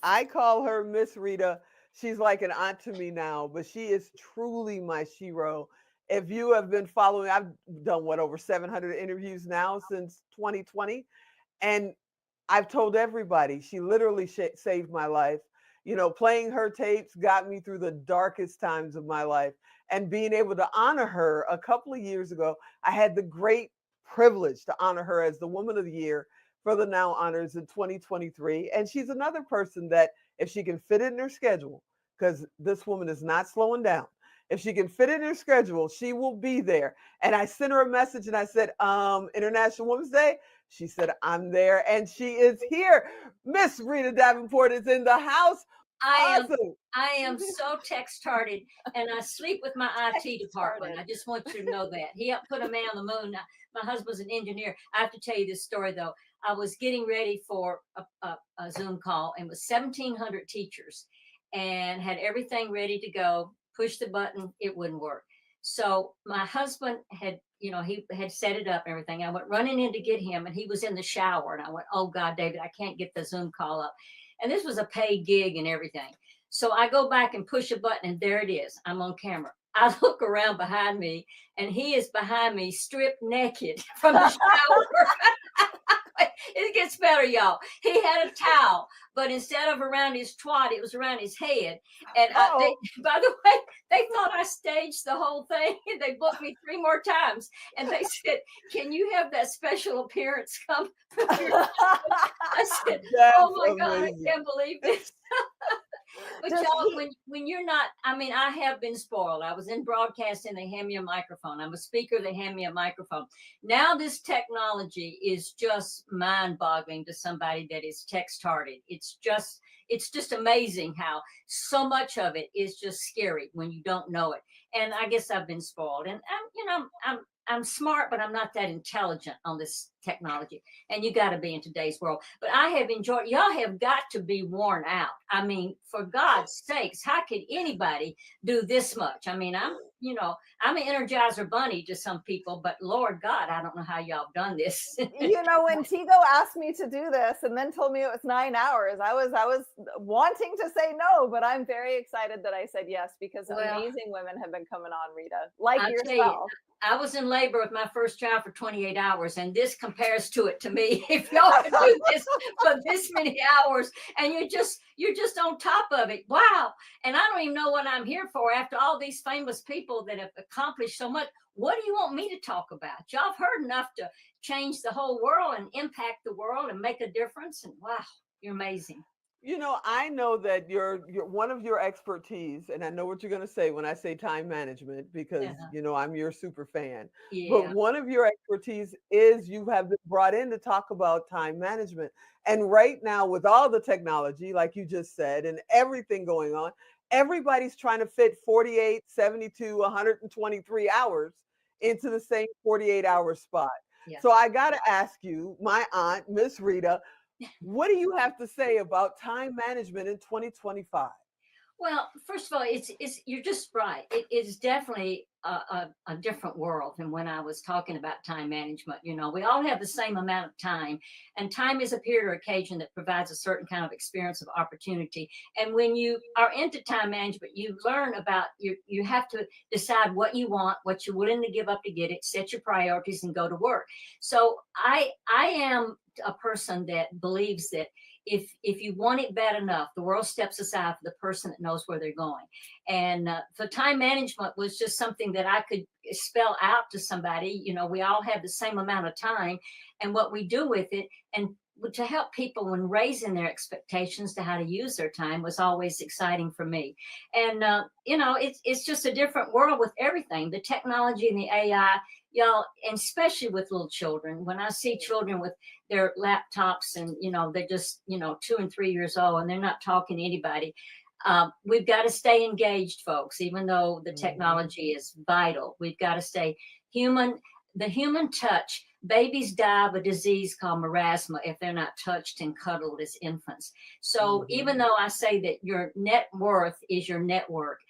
I call her Miss Rita. She's like an aunt to me now, but she is truly my shero. If you have been following, I've done what, over 700 interviews now since 2020. And I've told everybody she literally saved my life. You know, playing her tapes got me through the darkest times of my life. And being able to honor her a couple of years ago, I had the great privilege to honor her as the Woman of the Year for the Now Honors in 2023. And she's another person that, if she can fit it in her schedule, because this woman is not slowing down. If she can fit it in her schedule, she will be there. And I sent her a message and I said, International Women's Day. She said, I'm there, and she is here. Miss Rita Davenport is in the house. I am Awesome. I am so text hearted, and I sleep with my IT department. Started. I just want you to know that. He helped put a man on the moon. Now, my husband's an engineer. I have to tell you this story though. I was getting ready for a Zoom call and with 1,700 teachers and had everything ready to go. Push the button, it wouldn't work. So my husband had, he had set it up and everything. I went running in to get him, and he was in the shower. And I went, "Oh God, David, I can't get the Zoom call up." And this was a paid gig and everything. So I go back and push a button, and there it is. I'm on camera. I look around behind me, and he is behind me, stripped naked from the shower. It gets better, y'all. He had a towel, but instead of around his twat, it was around his head. And Oh, by the way, they thought I staged the whole thing. They booked me 3 more times, and they said, "Can you have that special appearance come?" I said, "Oh that's my God, I amazing. can't believe this." But Does y'all, he? when you're not, I mean, I have been spoiled. I was in broadcasting, they hand me a microphone. I'm a speaker, they hand me a microphone. Now this technology is just mind-boggling to somebody that is text-hearted. It's just amazing how so much of it is just scary when you don't know it. And I guess I've been spoiled. And I'm smart, but I'm not that intelligent on this technology. And you got to be in today's world. But I have enjoyed. Y'all have got to be worn out. I mean, for God's sakes, how could anybody do this much? I mean, I'm an Energizer Bunny to some people, but Lord God, I don't know how y'all have done this. When Tigo asked me to do this and then told me it was 9 hours, I was wanting to say no, but I'm very excited that I said yes because Well, amazing women have been coming on, Rita, like I'll tell you, yourself. I was in labor with my first child for 28 hours, and this compares to it to me. If y'all can do this for this many hours, and you're just on top of it, wow! And I don't even know what I'm here for after all these famous people that have accomplished so much. What do you want me to talk about? Y'all have heard enough to change the whole world and impact the world and make a difference. And wow, you're amazing. I know that your one of your expertise, and I know what you're going to say when I say time management, because Uh-huh. I'm your super fan. But Yeah. one of your expertise is you have been brought in to talk about time management. And right now, with all the technology, like you just said, and everything going on, everybody's trying to fit 48, 72, 123 hours into the same 48-hour spot. Yeah. So I got to ask you, my aunt, Miss Rita, what do you have to say about time management in 2025? Well, first of all, it's you're just right. It is definitely a different world than when I was talking about time management. We all have the same amount of time, and time is a period or occasion that provides a certain kind of experience of opportunity. And when you are into time management, you learn about you have to decide what you want, what you're willing to give up to get it, set your priorities, and go to work. So I am a person that believes that if you want it bad enough, the world steps aside for the person that knows where they're going. And so time management was just something that I could spell out to somebody. We all have the same amount of time, and what we do with it, and to help people when raising their expectations to how to use their time was always exciting for me. And it's just a different world with everything, the technology and the AI, y'all, and especially with little children. When I see children with their laptops and they're just 2 and 3 years old and they're not talking to anybody. We've got to stay engaged, folks, even though the Mhm. technology is vital. We've got to stay human. The human touch. Babies die of a disease called marasma if they're not touched and cuddled as infants. So even Mhm. though I say that your net worth is your network,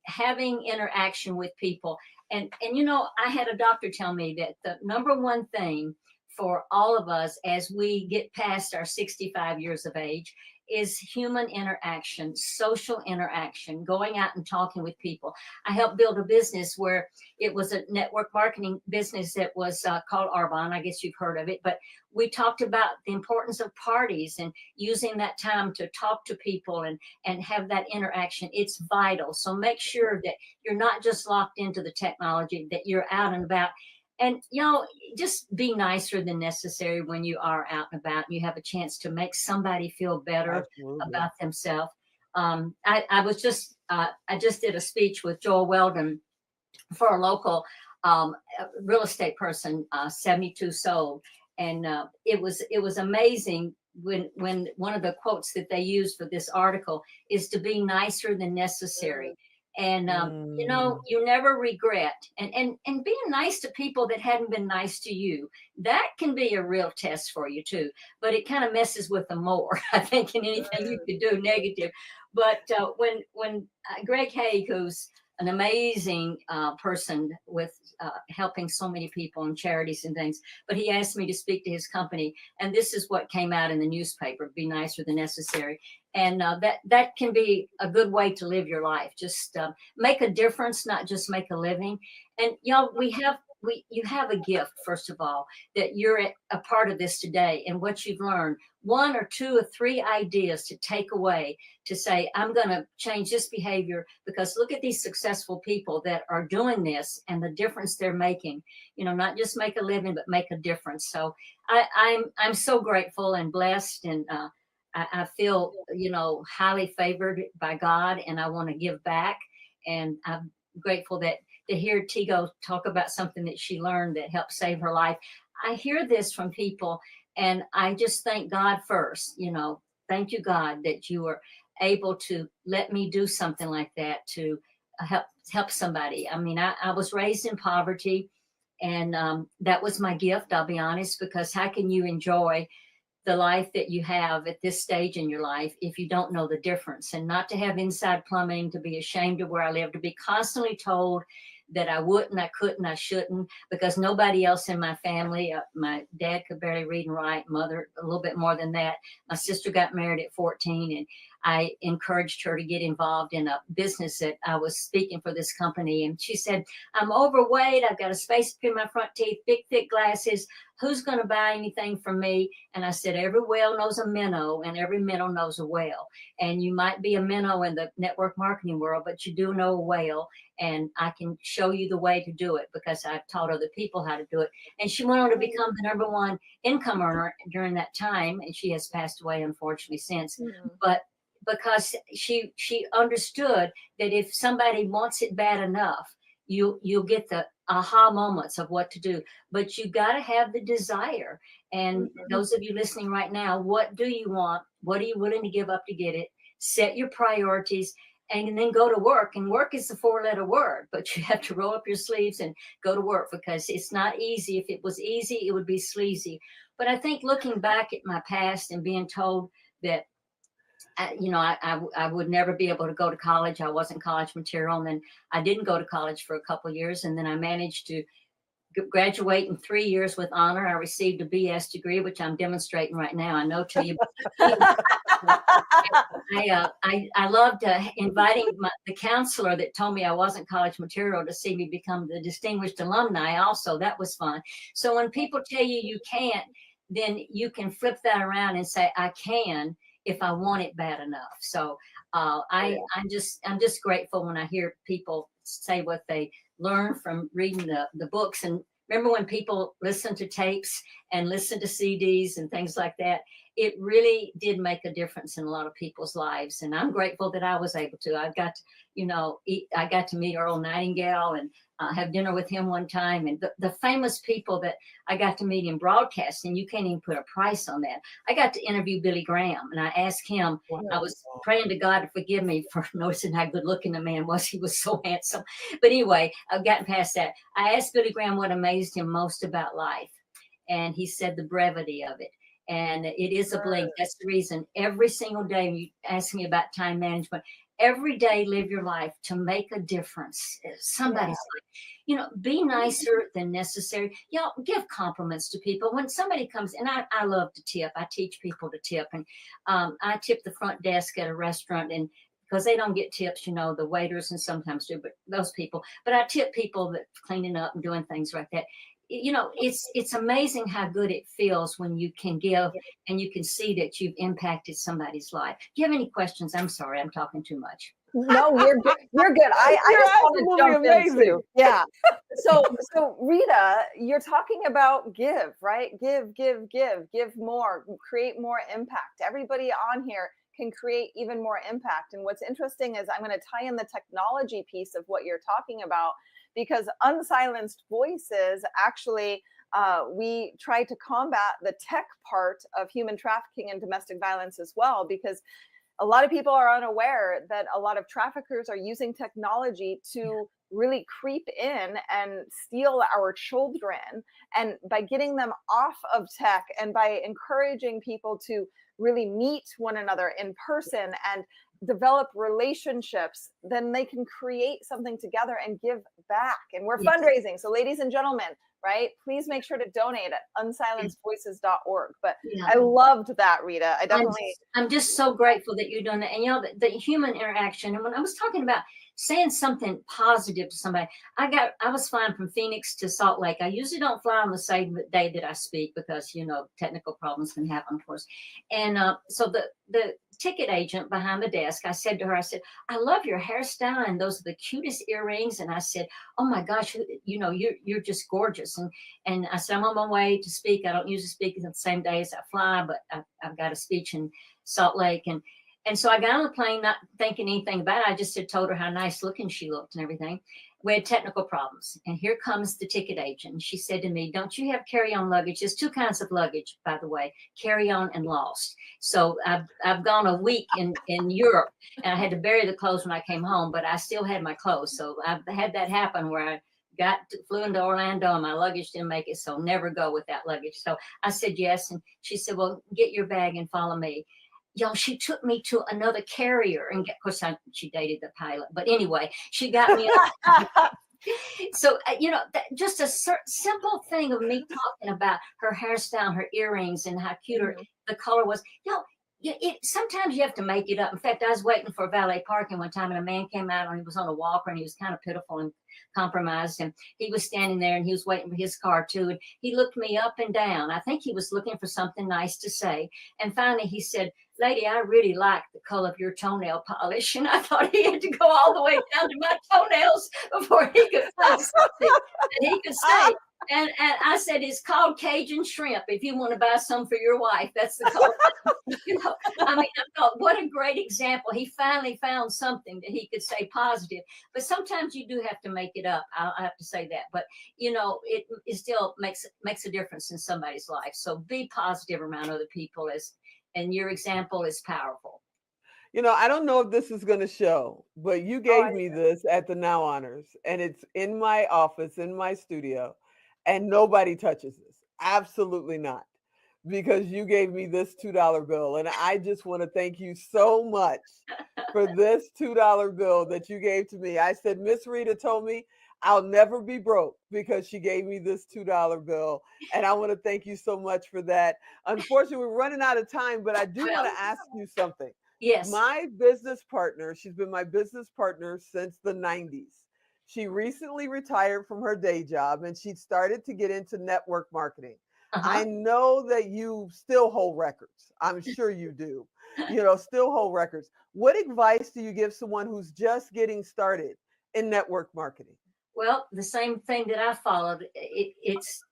having interaction with people, and I had a doctor tell me that the number one thing for all of us as we get past our 65 years of age is human interaction, social interaction, going out and talking with people. I helped build a business where it was a network marketing business that was called Arbonne. I guess you've heard of it, but we talked about the importance of parties and using that time to talk to people and have that interaction. It's vital. So make sure that you're not just locked into the technology, that you're out and about. And, just be nicer than necessary when you are out and about and you have a chance to make somebody feel better about themselves. I just did a speech with Joel Weldon for a local real estate person, 72 sold. And it was amazing when one of the quotes that they used for this article is to be nicer than necessary. And you never regret, and being nice to people that hadn't been nice to you, that can be a real test for you too, but it kind of messes with them more, I think, in anything you could do negative. But when Greg Haig, who's an amazing person with helping so many people and charities and things, but he asked me to speak to his company, and this is what came out in the newspaper: be nicer than necessary. And that can be a good way to live your life. Just make a difference, not just make a living. And you have a gift, first of all, that you're a part of this today, and what you've learned, 1 or 2 or 3 ideas to take away, to say, I'm going to change this behavior, because look at these successful people that are doing this and the difference they're making, not just make a living, but make a difference. So I'm so grateful and blessed, and I feel, highly favored by God, and I want to give back. And I'm grateful to hear Tigo talk about something that she learned that helped save her life. I hear this from people, and I just thank God first. Thank you, God, that you were able to let me do something like that to help somebody. I mean, I was raised in poverty, and that was my gift, I'll be honest, because how can you enjoy the life that you have at this stage in your life if you don't know the difference? And not to have inside plumbing, to be ashamed of where I live, to be constantly told that I wouldn't, I couldn't, I shouldn't, because nobody else in my family, my dad could barely read and write, mother a little bit more than that. My sister got married at 14, and I encouraged her to get involved in a business that I was speaking for this company. And she said, I'm overweight, I've got a space between my front teeth, big, thick glasses. Who's going to buy anything from me? And I said, every whale knows a minnow, and every minnow knows a whale. And you might be a minnow in the network marketing world, but you do know a whale. And I can show you the way to do it, because I've taught other people how to do it. And she went on to become the #1 income earner during that time. And she has passed away, unfortunately, since. Mm-hmm. But because she understood that if somebody wants it bad enough, you'll get the aha moments of what to do. But you got to have the desire. And those of you listening right now, what do you want? What are you willing to give up to get it? Set your priorities, and then go to work. And work is a 4-letter word, but you have to roll up your sleeves and go to work, because it's not easy. If it was easy, it would be sleazy. But I think looking back at my past and being told that I would never be able to go to college. I wasn't college material. And then I didn't go to college for a couple of years. And then I managed to graduate in 3 years with honor. I received a BS degree, which I'm demonstrating right now. I know to you. I loved inviting the counselor that told me I wasn't college material to see me become the distinguished alumni. Also, that was fun. So when people tell you you can't, then you can flip that around and say, I can, if I want it bad enough. So I'm just grateful when I hear people say what they learn from reading the books. And remember when people listen to tapes and listen to CDs and things like that, it really did make a difference in a lot of people's lives. And I'm grateful that I was able to. I got to meet Earl Nightingale and have dinner with him one time. And the famous people that I got to meet in broadcasting, you can't even put a price on that. I got to interview Billy Graham, and I asked him, I was praying to God to forgive me for noticing how good looking the man was. He was so handsome. But anyway, I've gotten past that. I asked Billy Graham what amazed him most about life. And he said the brevity of it. And it is a blink. That's the reason every single day when you ask me about time management, every day live your life to make a difference in somebody's life. You know, be nicer than necessary. Y'all give compliments to people. When somebody comes, and I love to tip. I teach people to tip. And I tip the front desk at a restaurant, and because they don't get tips, you know, the waiters and sometimes do, but those people. But I tip people that cleaning up and doing things like that. You know, it's amazing how good it feels when you can give and you can see that you've impacted somebody's life. Do you have any questions? I'm sorry, I'm talking too much. No, you're good. You're good. I You're just want to absolutely jump in amazing. too. Yeah. So Rita, you're talking about give, right? Give more, create more impact. Everybody on here can create even more impact. And what's interesting is I'm going to tie in the technology piece of what you're talking about, because unsilenced voices actually, we try to combat the tech part of human trafficking and domestic violence as well, because a lot of people are unaware that a lot of traffickers are using technology to really creep in and steal our children. And by getting them off of tech and by encouraging people to really meet one another in person and develop relationships, then they can create something together and give back. And we're fundraising. So ladies and gentlemen, right, please make sure to donate at unsilencedvoices.org. But I loved that, Rita. I'm just so grateful that you're doing that. And you know, the human interaction. And when I was talking about saying something positive to somebody, I was flying from Phoenix to Salt Lake. I usually don't fly on the same day that I speak because, you know, technical problems can happen, of course. And so the ticket agent behind the desk, I said to her, I said, I love your hairstyle and those are the cutest earrings. And I said, oh my gosh, you know, you're just gorgeous. And I said, I'm on my way to speak. I don't usually speak the same day as I fly, but I've got a speech in Salt Lake. And so I got on the plane, not thinking anything about it. I just told her how nice looking she looked and everything. We had technical problems. And here comes the ticket agent. She said to me, don't you have carry-on luggage? There's two kinds of luggage, by the way, carry-on and lost. So I've gone a week in Europe, and I had to bury the clothes when I came home, but I still had my clothes. So I've had that happen where I flew into Orlando and my luggage didn't make it. So never go with that luggage. So I said yes. And she said, well, get your bag and follow me. Y'all, she took me to another carrier, and of course, she dated the pilot. But anyway, she got me. So you know, just a simple thing of me talking about her hairstyle, her earrings, and how cute the color was. You know, sometimes you have to make it up. In fact, I was waiting for valet parking one time, and a man came out, and he was on a walker, and he was kind of pitiful and compromised, and he was standing there, and he was waiting for his car too, and he looked me up and down. I think he was looking for something nice to say, and finally he said, lady, I really like the color of your toenail polish. And I thought he had to go all the way down to my toenails before he could find something that he could say. And I said, it's called Cajun shrimp. If you want to buy some for your wife, that's the color. You know, I mean, I thought, what a great example. He finally found something that he could say positive. But sometimes you do have to make it up. I have to say that. But, you know, it still makes a difference in somebody's life. So be positive around other people, and your example is powerful. You know, I don't know if this is going to show, but you gave me this at the Now Honors, and it's in my office, in my studio, and nobody touches this. Absolutely not. Because you gave me this $2 bill. And I just want to thank you so much for this $2 bill that you gave to me. I said, Miss Rita told me I'll never be broke because she gave me this $2 bill. And I want to thank you so much for that. Unfortunately, we're running out of time, but I do want to ask you something. Yes. My business partner, she's been my business partner since the 90s. She recently retired from her day job and she started to get into network marketing. I know that you still hold records. I'm sure you do. You know, still hold records. What advice do you give someone who's just getting started in network marketing? Well, the same thing that I followed. It's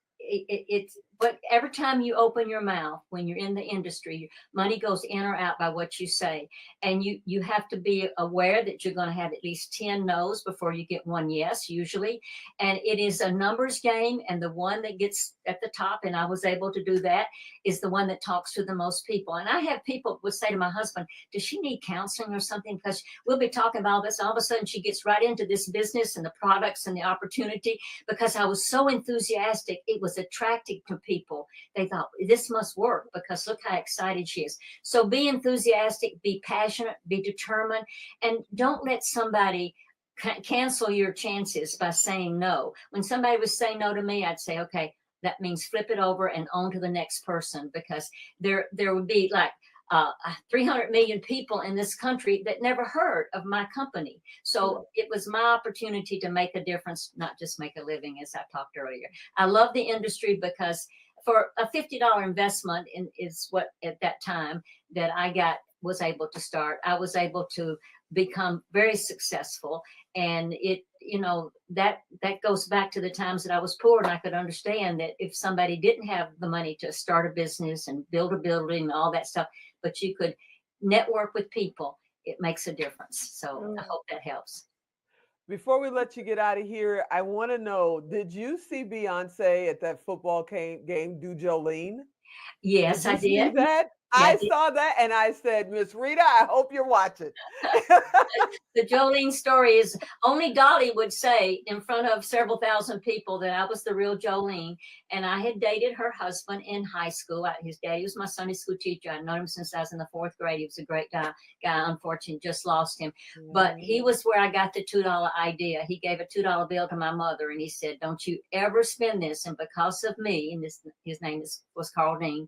but every time you open your mouth when you're in the industry, money goes in or out by what you say, and you have to be aware that you're going to have at least 10 no's before you get one yes usually, and it is a numbers game, and the one that gets at the top, and I was able to do that, is the one that talks to the most people. And I have people would say to my husband, does she need counseling or something? Because we'll be talking about this. All of a sudden she gets right into this business and the products and the opportunity, because I was so enthusiastic. It was attractive to people. They thought, this must work, because look how excited she is. So be enthusiastic, be passionate, be determined, and don't let somebody cancel your chances by saying no. When somebody would say no to me, I'd say, okay, that means flip it over and on to the next person, because there would be like 300 million people in this country that never heard of my company. So it was my opportunity to make a difference, not just make a living, as I talked earlier. I love the industry because for a $50 investment is what at that time that I was able to start. I was able to become very successful. And it, that goes back to the times that I was poor, and I could understand that if somebody didn't have the money to start a business and build a building and all that stuff, but you could network with people, it makes a difference. So I hope that helps. Before we let you get out of here, I want to know, did you see Beyonce at that football game do Jolene? Yes, I did. See that? Yeah, I saw that and I said, Miss Rita, I hope you're watching. The Jolene story is only Dolly would say in front of several thousand people that I was the real Jolene. And I had dated her husband in high school. His daddy was my Sunday school teacher. I'd known him since I was in the 4th grade. He was a great guy. Unfortunately, just lost him. But he was where I got the $2 idea. He gave a $2 bill to my mother, and he said, don't you ever spend this. And because of me, and his name was Carl Dean,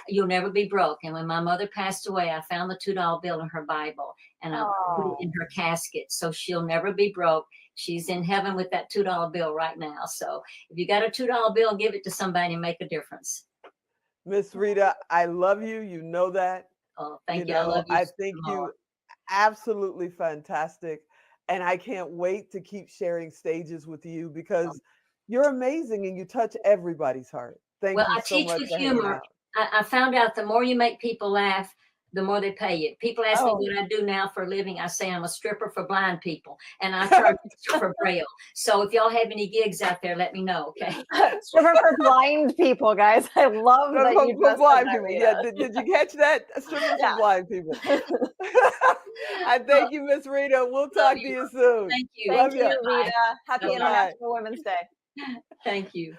you'll never be broke. And when my mother passed away, I found the $2 bill in her Bible, and I put it in her casket, so she'll never be broke. She's in heaven with that $2 bill right now. So if you got a $2 bill, give it to somebody and make a difference. Miss Rita, I love you. You know that. Oh, thank you. I love you. I think you absolutely fantastic. And I can't wait to keep sharing stages with you, because you're amazing and you touch everybody's heart. Thank you so much. Well, I teach with for hanging humor. out. I found out the more you make people laugh, the more they pay you. People ask me what I do now for a living. I say I'm a stripper for blind people, and I charge for Braille. So if y'all have any gigs out there, let me know. Okay. Stripper for blind people, guys. I love that you just blind said people. That, yeah. Did you catch that? Stripper for blind people. I thank you, Miss Rita. We'll talk to you soon. Thank you. Thank you, Rita. Happy International Women's Day. Thank you.